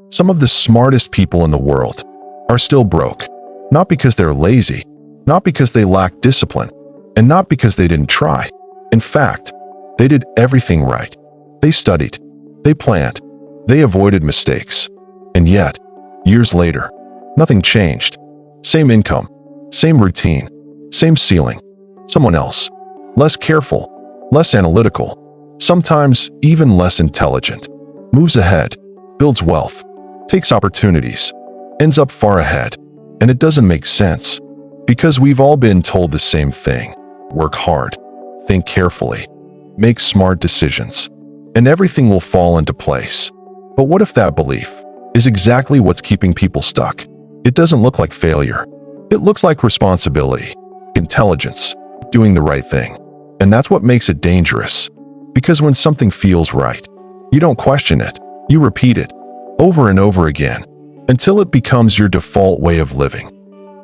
Some of the smartest people in the world are still broke, not because they're lazy, not because they lack discipline, and not because they didn't try. In fact, they did everything right. They studied, they planned, they avoided mistakes. And yet, years later, nothing changed. Same income, same routine, same ceiling. Someone else, less careful, less analytical, sometimes even less intelligent, moves ahead, builds wealth, takes opportunities, ends up far ahead. And it doesn't make sense, because we've all been told the same thing. Work hard, think carefully, make smart decisions, and everything will fall into place. But what if that belief is exactly what's keeping people stuck? It doesn't look like failure. It looks like responsibility, intelligence, doing the right thing. And that's what makes it dangerous. Because when something feels right, you don't question it. You repeat it over and over again until it becomes your default way of living.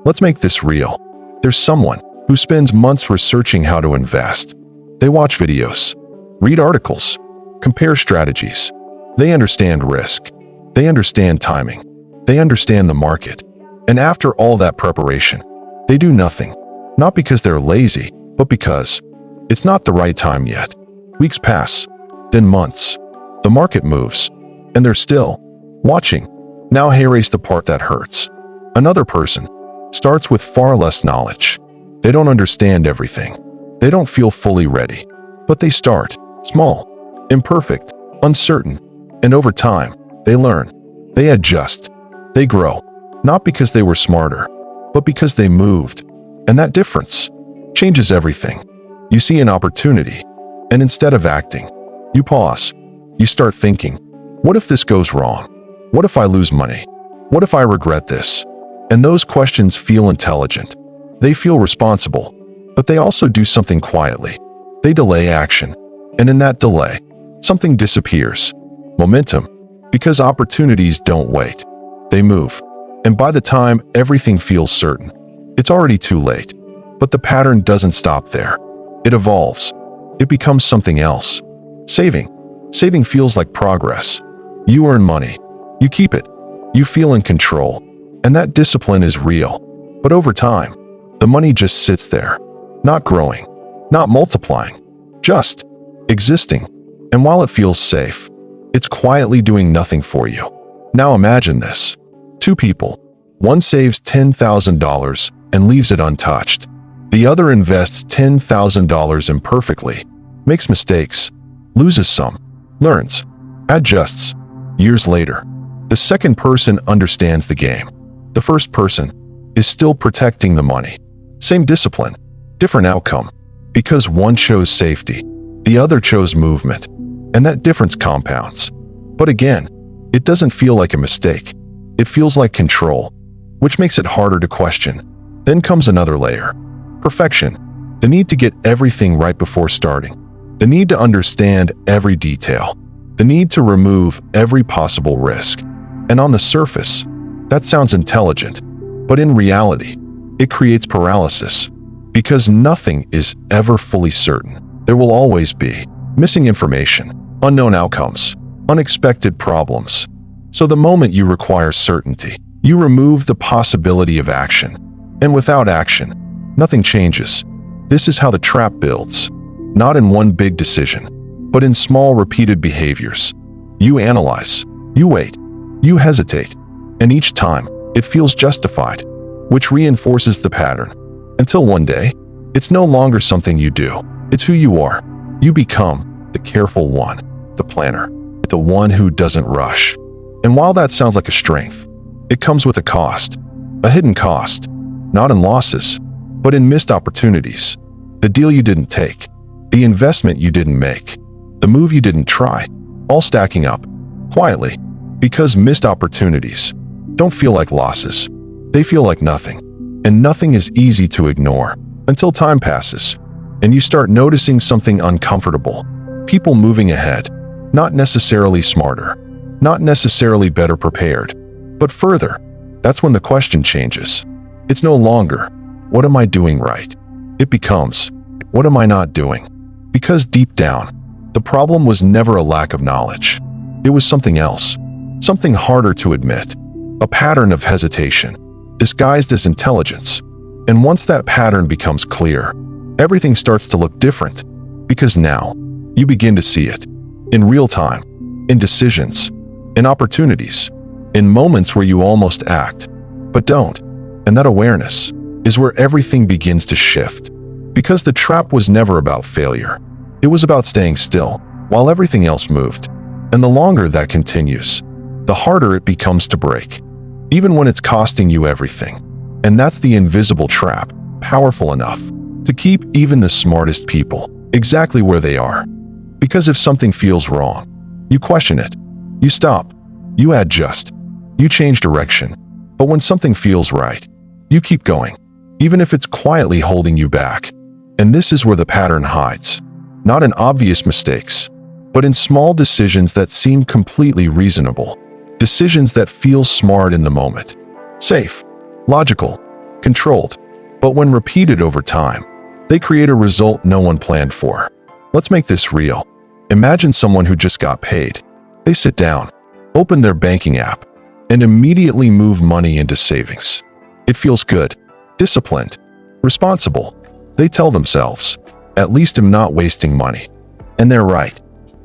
Let's make this real. There's someone who spends months researching how to invest. They watch videos, read articles, compare strategies. They understand risk. They understand timing. They understand the market. And after all that preparation, they do nothing. Not because they're lazy, but because it's not the right time yet. Weeks pass, then months. The market moves, and they're still watching. Now here's the part that hurts. Another person starts with far less knowledge. They don't understand everything. They don't feel fully ready. But they start small, imperfect, uncertain, and over time, they learn. They adjust. They grow. Not because they were smarter, but because they moved. And that difference changes everything. You see an opportunity, and instead of acting, you pause. You start thinking, what if this goes wrong? What if I lose money? What if I regret this? And those questions feel intelligent. They feel responsible, but they also do something quietly. They delay action, and in that delay, something disappears. Momentum, because opportunities don't wait. They move, and by the time everything feels certain, it's already too late. But the pattern doesn't stop there. It evolves. It becomes something else. Saving. Saving feels like progress. You earn money. You keep it. You feel in control. And that discipline is real. But over time, the money just sits there, not growing, not multiplying, just existing. And while it feels safe, it's quietly doing nothing for you. Now imagine this. Two people. One saves $10,000 and leaves it untouched. The other invests $10,000 imperfectly, makes mistakes, loses some, learns, adjusts. Years later, the second person understands the game. The first person is still protecting the money. Same discipline, different outcome. Because one chose safety, the other chose movement. And that difference compounds. But again, it doesn't feel like a mistake. It feels like control, which makes it harder to question. Then comes another layer. Perfection. The need to get everything right before starting. The need to understand every detail. The need to remove every possible risk. And on the surface, that sounds intelligent. But in reality, it creates paralysis. Because nothing is ever fully certain. There will always be missing information, unknown outcomes, unexpected problems. So the moment you require certainty, you remove the possibility of action. And without action, nothing changes. This is how the trap builds. Not in one big decision, but in small repeated behaviors. You analyze, you wait, you hesitate, and each time, it feels justified, which reinforces the pattern. Until one day, it's no longer something you do. It's who you are. You become the careful one, the planner, the one who doesn't rush. And while that sounds like a strength, it comes with a hidden cost, not in losses, but in missed opportunities. The deal you didn't take, the investment you didn't make, the move you didn't try, all stacking up, quietly, because missed opportunities don't feel like losses. They feel like nothing. And nothing is easy to ignore until time passes, and you start noticing something uncomfortable. People moving ahead, not necessarily smarter, not necessarily better prepared, but further. That's when the question changes. It's no longer, what am I doing right? It becomes, what am I not doing? Because deep down, the problem was never a lack of knowledge. It was something else. something harder to admit, a pattern of hesitation, disguised as intelligence. And once that pattern becomes clear, everything starts to look different, because now you begin to see it in real time, in decisions, in opportunities, in moments where you almost act, but don't. And that awareness is where everything begins to shift. Because the trap was never about failure. It was about staying still while everything else moved. And the longer that continues, the harder it becomes to break, even when it's costing you everything. And that's the invisible trap, powerful enough to keep even the smartest people exactly where they are. Because if something feels wrong, you question it, you stop, you adjust, you change direction. But when something feels right, you keep going, even if it's quietly holding you back. And this is where the pattern hides, not in obvious mistakes, but in small decisions that seem completely reasonable, decisions that feel smart in the moment, safe, logical, controlled. But when repeated over time, they create a result no one planned for. Let's make this real. Imagine someone who just got paid. They sit down, open their banking app, and immediately move money into savings. It feels good, disciplined, responsible. They tell themselves, at least I'm not wasting money. And they're right.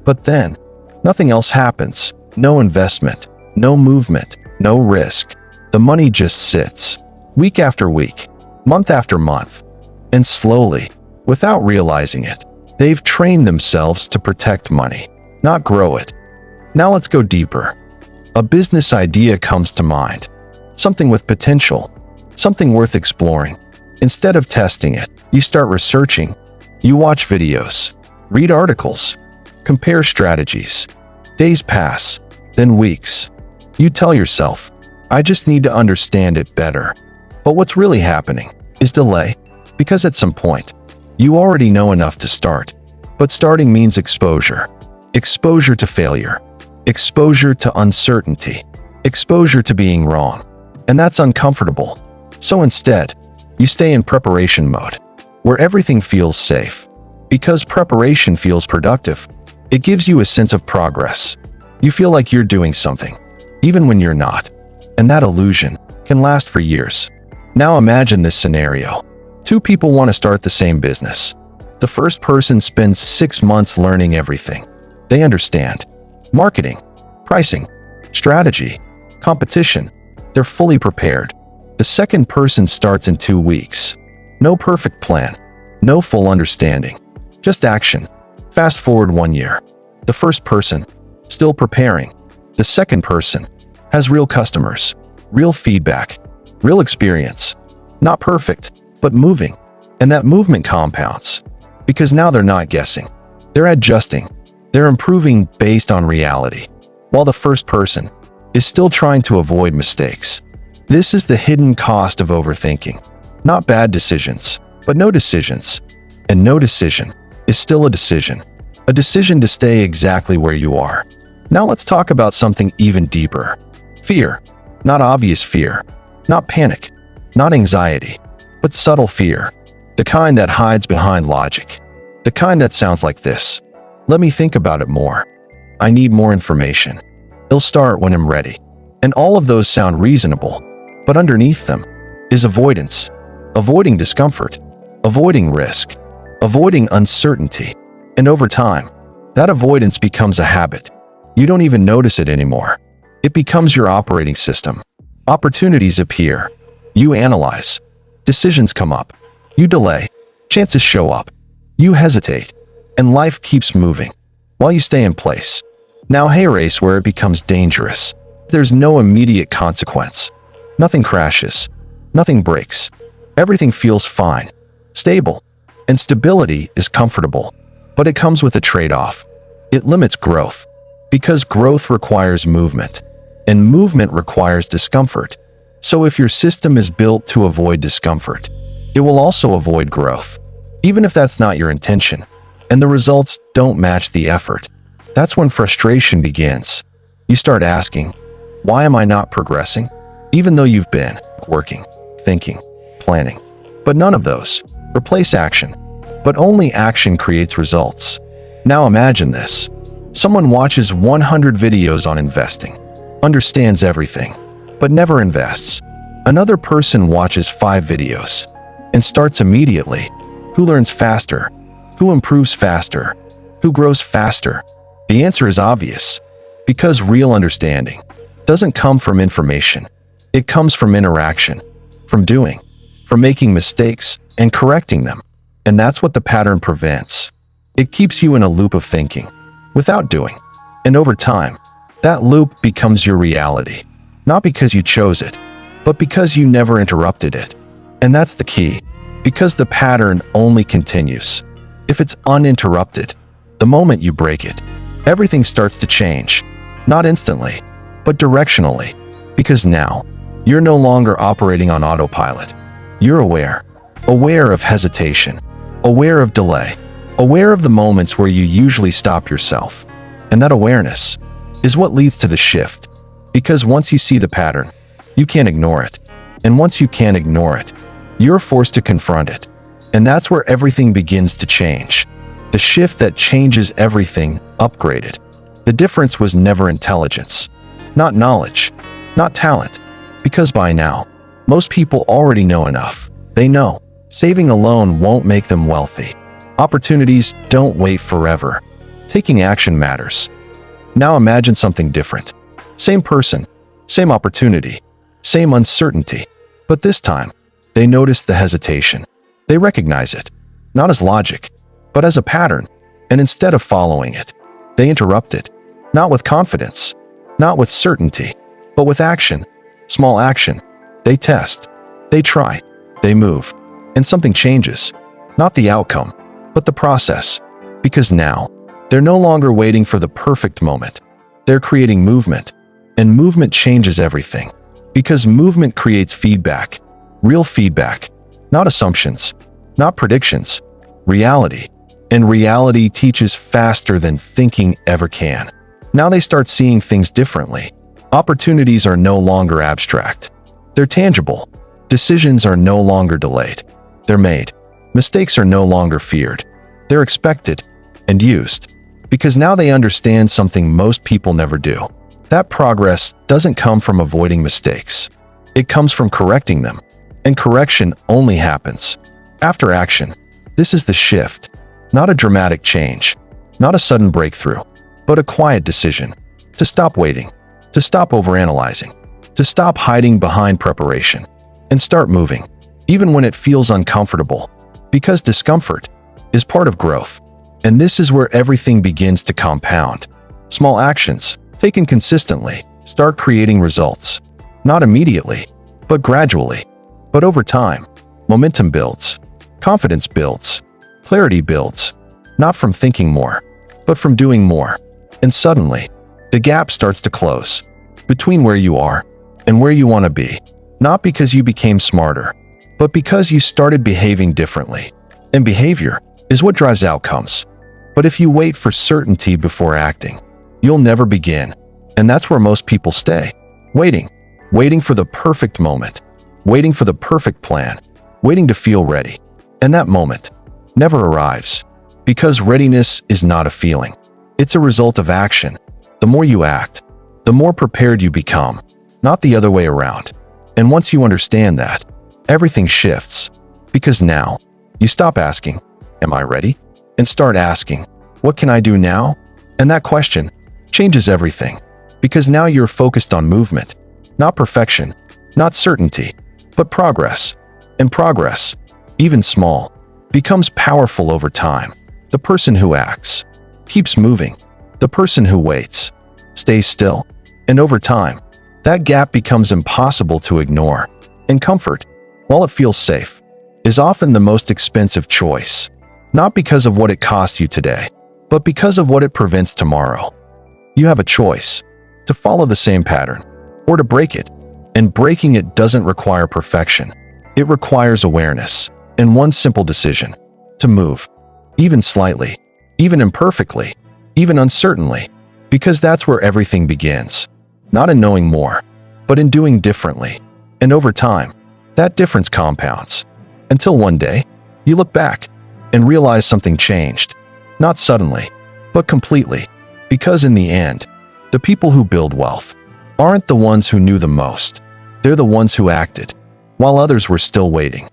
But then, nothing else happens. No investment, no movement, no risk. The money just sits, week after week, month after month. And slowly, without realizing it, they've trained themselves to protect money, not grow it. Now let's go deeper. A business idea comes to mind. Something with potential, something worth exploring. Instead of testing it, you start researching. You watch videos, read articles, compare strategies. Days pass, then weeks. You tell yourself, I just need to understand it better. But what's really happening is delay, because at some point, you already know enough to start. But starting means exposure. Exposure to failure. Exposure to uncertainty. Exposure to being wrong. And that's uncomfortable. So instead, you stay in preparation mode, where everything feels safe. Because preparation feels productive, it gives you a sense of progress. You feel like you're doing something, even when you're not. And that illusion can last for years. Now imagine this scenario. Two people want to start the same business. The first person spends 6 months learning everything. They understand marketing, pricing, strategy, competition. They're fully prepared. The second person starts in 2 weeks. No perfect plan, no full understanding, just action. Fast forward 1 year. The first person, still preparing. The second person has real customers, real feedback, real experience. Not perfect, but moving. And that movement compounds. Because now they're not guessing. They're adjusting. They're improving based on reality. While the first person is still trying to avoid mistakes. This is the hidden cost of overthinking. Not bad decisions, but no decisions. And no decision is still a decision. A decision to stay exactly where you are. Now let's talk about something even deeper. Fear. Not obvious fear. Not panic. Not anxiety. But subtle fear. The kind that hides behind logic. The kind that sounds like this. Let me think about it more. I need more information. It'll start when I'm ready. And all of those sound reasonable. But underneath them is avoidance. Avoiding discomfort. Avoiding risk. Avoiding uncertainty. And over time, that avoidance becomes a habit. You don't even notice it anymore. It becomes your operating system. Opportunities appear. You analyze. Decisions come up. You delay. Chances show up. You hesitate. And life keeps moving while you stay in place. Now hey race where it becomes dangerous. There's no immediate consequence. Nothing crashes. Nothing breaks. Everything feels fine, stable, and stability is comfortable. But it comes with a trade-off. It limits growth, because growth requires movement, and movement requires discomfort. So if your system is built to avoid discomfort, it will also avoid growth, even if that's not your intention, and the results don't match the effort. That's when frustration begins. You start asking, why am I not progressing? Even though you've been working, thinking, planning. But none of those replace action. But only action creates results. Now imagine this. Someone watches 100 videos on investing. understands everything, but never invests. Another person watches 5 videos and starts immediately. Who learns faster? Who improves faster? Who grows faster? The answer is obvious. Because real understanding doesn't come from information. It comes from interaction, from doing, from making mistakes and correcting them. And that's what the pattern prevents. It keeps you in a loop of thinking without doing. And over time, that loop becomes your reality. Not because you chose it, but because you never interrupted it. And that's the key. Because the pattern only continues if it's uninterrupted. The moment you break it, everything starts to change. Not instantly, but directionally. Because now, you're no longer operating on autopilot. You're aware of hesitation, aware of delay, aware of the moments where you usually stop yourself. And that awareness is what leads to the shift. Because once you see the pattern, you can't ignore it. And once you can't ignore it, you're forced to confront it. And that's where everything begins to change. The shift that changes everything, upgraded. The difference was never intelligence, not knowledge, not talent. Because by now, most people already know enough. They know saving alone won't make them wealthy. Opportunities don't wait forever. Taking action matters. Now imagine something different. Same person, same opportunity, same uncertainty. But this time, they notice the hesitation. They recognize it, not as logic, but as a pattern. And instead of following it, they interrupt it. Not with confidence, not with certainty, but with action. Small action. They test. They try. They move. And something changes. Not the outcome, but the process. Because now, they're no longer waiting for the perfect moment. They're creating movement. And movement changes everything. Because movement creates feedback. Real feedback. Not assumptions. Not predictions. Reality. And reality teaches faster than thinking ever can. Now they start seeing things differently. Opportunities are no longer abstract. They're tangible. Decisions are no longer delayed. They're made. Mistakes are no longer feared. They're expected and used. Because now they understand something most people never do. That progress doesn't come from avoiding mistakes. It comes from correcting them. And correction only happens after action. This is the shift. Not a dramatic change. Not a sudden breakthrough. But a quiet decision. To stop waiting. To stop overanalyzing. To stop hiding behind preparation. And start moving. Even when it feels uncomfortable. Because discomfort is part of growth. And this is where everything begins to compound. Small actions, taken consistently, start creating results. Not immediately, but gradually. But over time, momentum builds. Confidence builds. Clarity builds. Not from thinking more, but from doing more. And suddenly, the gap starts to close. Between where you are and where you want to be. Not because you became smarter, but because you started behaving differently. And behavior is what drives outcomes. But if you wait for certainty before acting, you'll never begin. And that's where most people stay. Waiting for the perfect moment. Waiting for the perfect plan. Waiting to feel ready. And that moment never arrives. Because readiness is not a feeling. It's a result of action. The more you act, the more prepared you become. Not the other way around. And once you understand that, everything shifts. Because now, you stop asking, "Am I ready?" and start asking, "What can I do now?" And that question changes everything. Because now you're focused on movement, not perfection, not certainty, but progress. And progress, even small, becomes powerful over time. The person who acts keeps moving. The person who waits stays still. And over time, that gap becomes impossible to ignore. And comfort, while it feels safe, is often the most expensive choice. Not because of what it costs you today, but because of what it prevents tomorrow. You have a choice to follow the same pattern or to break it. And breaking it doesn't require perfection. It requires awareness and one simple decision: to move, even slightly, even imperfectly, even uncertainly. Because that's where everything begins. Not in knowing more, but in doing differently. And over time, that difference compounds. Until one day, you look back and realize something changed. Not suddenly, but completely. Because in the end, the people who build wealth aren't the ones who knew the most. They're the ones who acted, while others were still waiting.